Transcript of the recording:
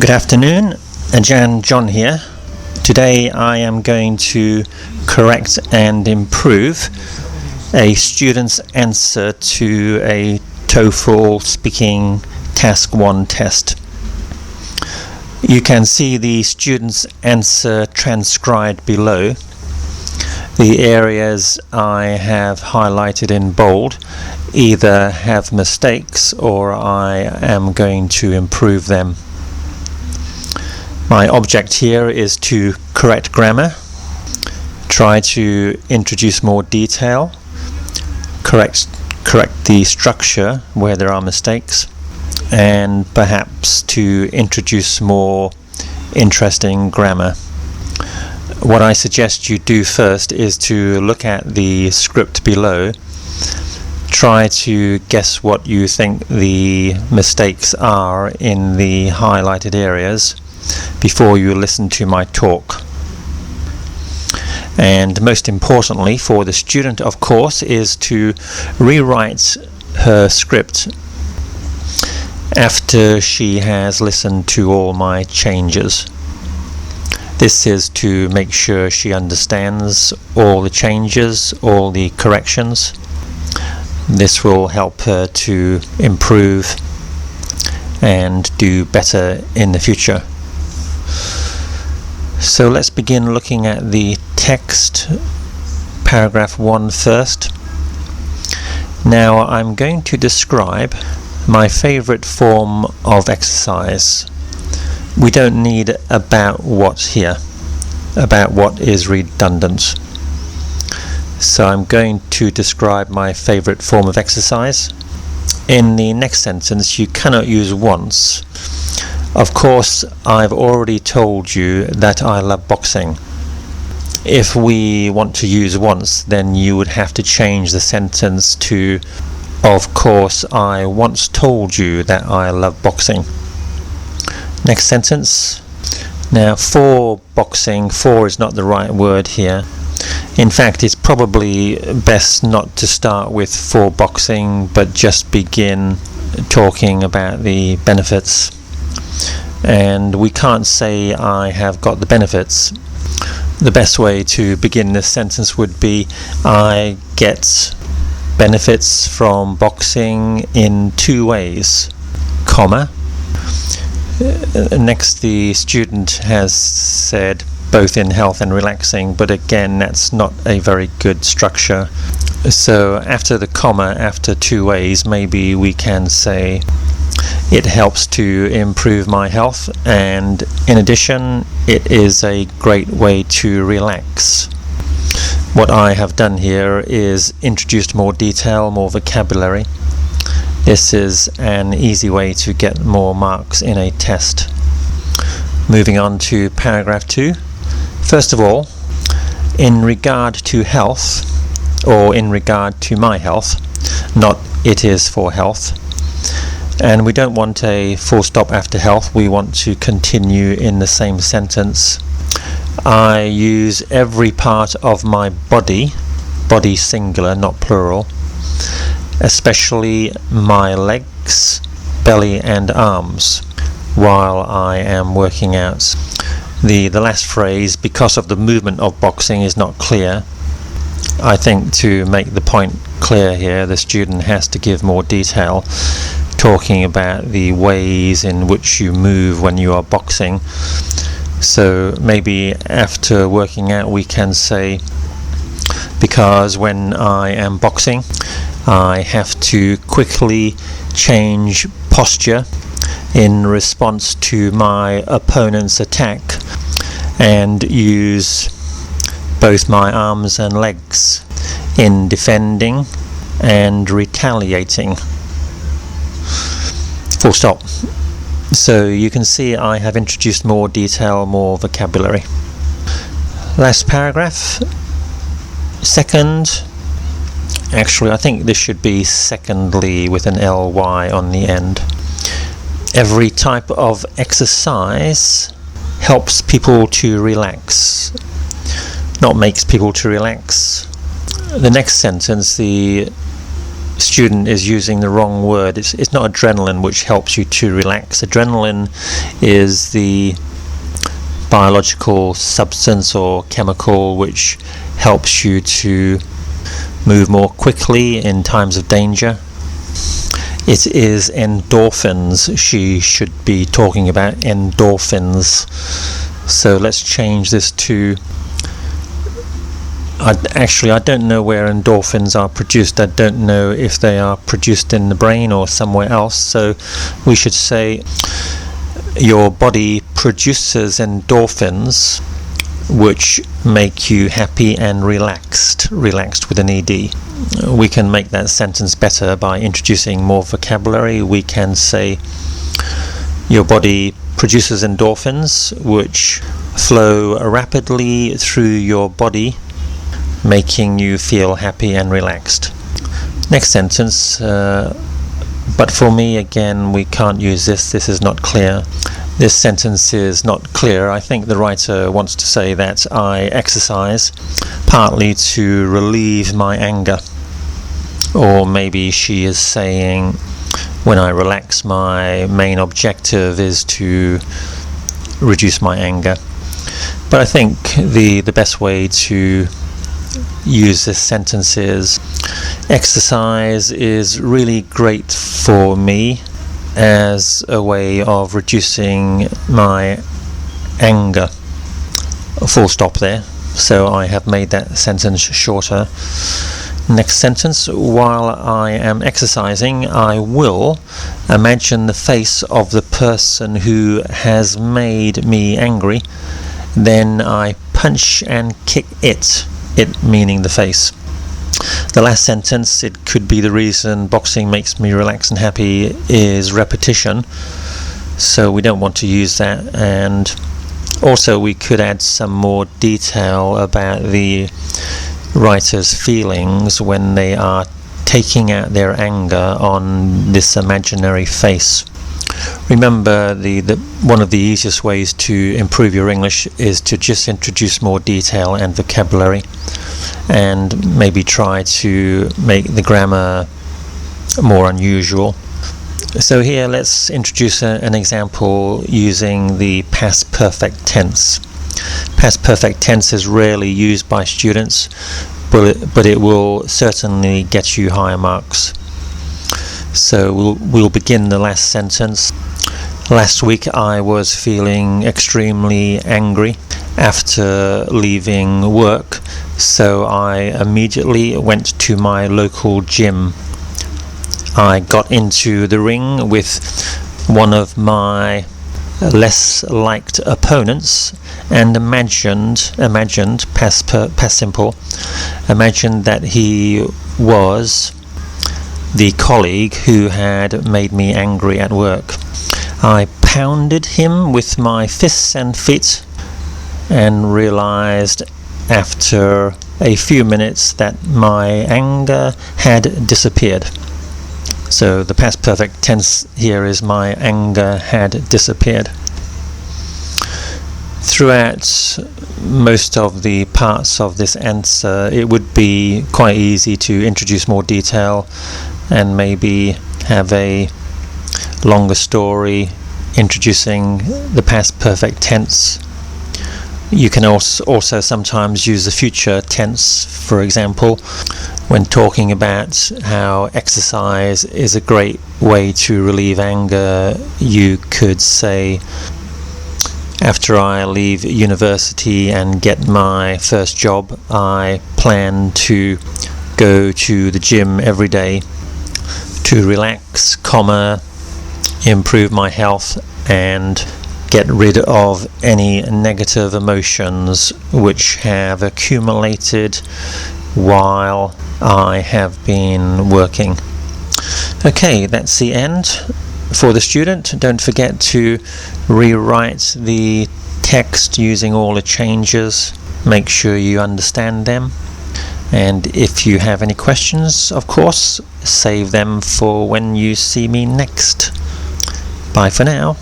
Good afternoon, John here. Today I am going to correct and improve a student's answer to a TOEFL speaking task 1 test. You can see the student's answer transcribed below. The areas I have highlighted in bold either have mistakes or I am going to improve them. My object here is to correct grammar, try to introduce more detail, correct the structure where there are mistakes, and perhaps to introduce more interesting grammar. What I suggest you do first is to look at the script below, try to guess what you think the mistakes are in the highlighted areas before you listen to my talk. And most importantly for the student, of course, is to rewrite her script after she has listened to all my changes. This is to make sure she understands all the changes, all the corrections. This will help her to improve and do better in the future. So let's begin looking at the text, paragraph 1 first. Now I'm going to describe my favorite form of exercise. We don't need about what here. About what is redundant. So I'm going to describe my favorite form of exercise. In the next sentence, you cannot use once. Of course, I've already told you that I love boxing. If we want to use once, then you would have to change the sentence to, of course, I once told you that I love boxing. Next sentence. Now, for boxing, for is not the right word here. In fact, it's probably best not to start with for boxing, but just begin talking about the benefits. And we can't say I have got the benefits. The best way to begin this sentence would be I get benefits from boxing in 2 ways, comma. Next, the student has said both in health and relaxing, but again that's not a very good structure. So after the comma, after 2 ways, maybe we can say it helps to improve my health, and in addition it is a great way to relax. What I have done here is introduced more detail, more vocabulary. This is an easy way to get more marks in a test. Moving on to paragraph 2. First of all, in regard to health, or in regard to my health, not it is for health. And we don't want a full stop after health, we want to continue in the same sentence. I use every part of my body singular, not plural, especially my legs, belly and arms, while I am working out. The last phrase, because of the movement of boxing, is not clear. I think to make the point clear here, the student has to give more detail, talking about the ways in which you move when you are boxing. So maybe after working out we can say, because when I am boxing I have to quickly change posture in response to my opponent's attack and use both my arms and legs in defending and retaliating. Full stop. So you can see I have introduced more detail, more vocabulary. Last paragraph. Second. Actually, I think this should be secondly with an ly on the end. Every type of exercise helps people to relax, not makes people to relax. The next sentence, the student is using the wrong word. It's not adrenaline which helps you to relax. Adrenaline is the biological substance or chemical which helps you to move more quickly in times of danger. It is endorphins she should be talking about, endorphins. So let's change this to, I don't know where endorphins are produced. I don't know if they are produced in the brain or somewhere else. So we should say your body produces endorphins which make you happy and relaxed with an ED. We can make that sentence better by introducing more vocabulary. We can say your body produces endorphins which flow rapidly through your body, making you feel happy and relaxed. Next sentence, but for me, again, we can't use this. This is not clear. This sentence is not clear. I think the writer wants to say that I exercise partly to relieve my anger. Or maybe she is saying when I relax, my main objective is to reduce my anger. But I think the best way to use this sentence is exercise is really great for me as a way of reducing my anger. Full stop there. So I have made that sentence shorter. Next sentence, while I am exercising, I will imagine the face of the person who has made me angry. Then I punch and kick it meaning the face. The last sentence, it could be the reason boxing makes me relax and happy is repetition. So we don't want to use that. And also we could add some more detail about the writer's feelings when they are taking out their anger on this imaginary face. Remember, one of the easiest ways to improve your English is to just introduce more detail and vocabulary, and maybe try to make the grammar more unusual. So here let's introduce an example using the past perfect tense. Past perfect tense is rarely used by students, but it will certainly get you higher marks. So we'll begin the last sentence. Last week I was feeling extremely angry after leaving work, so I immediately went to my local gym. I got into the ring with one of my less liked opponents and imagined past simple, imagined that he was the colleague who had made me angry at work. I pounded him with my fists and feet and realized after a few minutes that my anger had disappeared. So the past perfect tense here is my anger had disappeared. Throughout most of the parts of this answer, it would be quite easy to introduce more detail and maybe have a longer story introducing the past perfect tense. You can also sometimes use the future tense, for example, when talking about how exercise is a great way to relieve anger. You could say, after I leave university and get my first job, I plan to go to the gym every day to relax, improve my health and get rid of any negative emotions which have accumulated while I have been working. Okay, that's the end for the student. Don't forget to rewrite the text using all the changes. Make sure you understand them. And if you have any questions, of course, save them for when you see me next. Bye for now.